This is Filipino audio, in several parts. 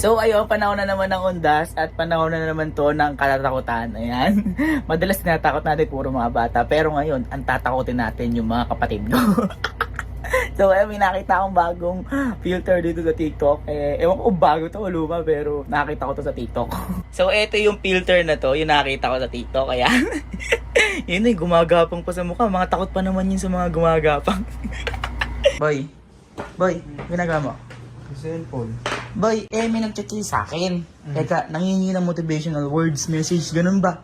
So ayun, panahon na naman ng undas at panahon na naman to ng katatakutan. Ayan. Madalas tinatakot natin puro mga bata. Pero ngayon, ang tatakotin natin yung mga kapatid ko. So ayun, may nakita akong bagong filter dito sa TikTok. Ewan ko kung bago to o luma, pero nakita ko to sa TikTok. So eto yung filter na to, yung nakita ko sa TikTok. Ayan. Yun eh, gumagapang pa sa mukha. Mga takot pa naman yun sa mga gumagapang. Boy, ginagawa mo? Cellphone. Boy, may nag-chat sa akin. Teka, nangingi ng motivational words, message, ganun ba?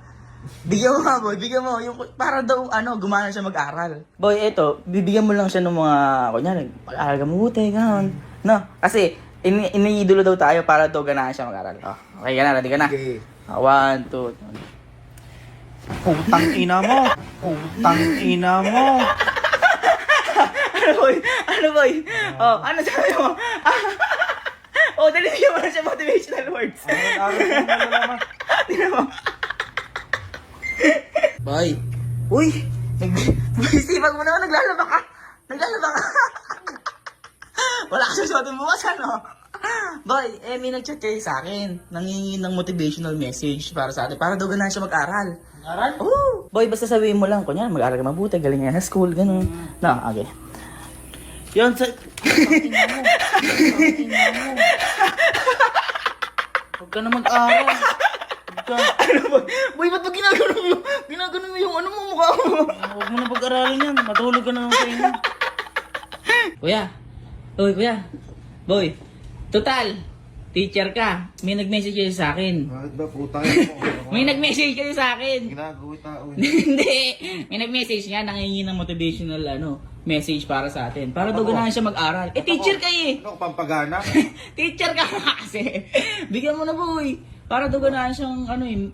Bigyan mo nga, boy. Bigyan mo. Yung, para daw, gumana siya mag-aral. Boy, eto, bibigyan mo lang siya ng mga, kunyari, pag-aral ka mabuti, ganun. No? Kasi, iniidolo daw tayo para daw ganahan siya mag-aral. Oh, okay ka na, ready ka na? Okay. 1, 2, Utang ina mo. Utang ina mo. Ano boy? Oh, ano sabi mo? Oh, dali bigyan mo na siya motivational words. Tingnan mo. Boy. Uy! Sipag mo naman, naglalaba ka. Wala ka susuotin bukas, ano? Boy, may nag-chat kayo sa akin. Nangingi ng motivational message para sa atin. Para daw ganahan siya mag-aral. Aral? Oo! Boy, basta sabihin mo lang, kunya, mag-aral ka mabuti, galing nga sa school, ganun. No, okay. Yun, sa... Huwag ka na mag-aral. Ano ba? Boy, ba't ba ginagano mo yung ano mo, mukha mo? Huwag mo na pag-aralin yan. Matulog ka na lang sa inyo. Kuya. Uy, kuya. Boy. Total. Teacher ka. May nag-message kayo sa akin. Bakit ba putang ina mo? May nag-message kayo sa akin. Ginagawa tao. Hindi. May nag-message nga. Nangingi ng motivational message para sa atin. Para daw ganahan siya mag-aral. Teacher ka eh. Ano ko pampagana? Teacher ka kasi. Bigyan mo na, boy. Para daw ganahan siyang,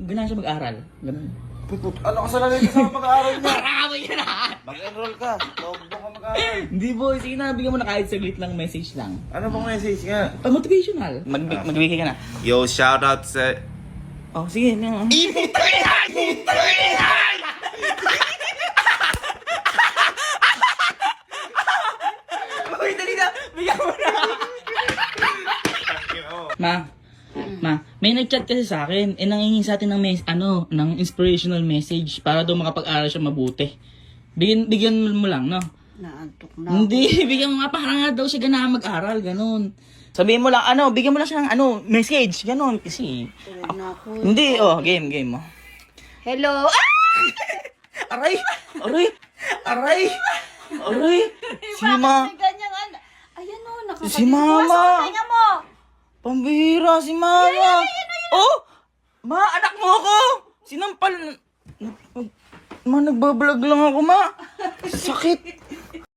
ganahan siya mag-aral. Ganun. Ano kasalanan ka sa pag-aaral niya? Marami ka na. Mag-enroll ka. Huwag mo ka mag-aaral. Hindi, boy. Sige na, bigyan mo na kahit saglit lang message lang. Ano bang message nga? Motivational. Magbigay ka na. Yo, shoutout sa... Oh, sige. Uy, dali na. Bigyan mo na. Ma, may nag-chat kasi sa akin. Nangingi sa atin ng ng inspirational message para daw makapag-aral siya mabuti. Bigyan mo lang, no? Naantok na. Hindi, bigyan mo nga para nga daw siya ganahan mag-aral, ganun. Sabihin mo lang, bigyan mo lang siya ng message, ganun. Kasi, hindi, game mo. Hello? Ah! Aray! Si Ma. Ganyan, ayan o, nakapagod. Si Mama. Tingnan mo. Pambihira si Mama. Oh! Ma, anak mo ako! Sinampal. Ma, nagbablog lang ako, Ma. Sakit.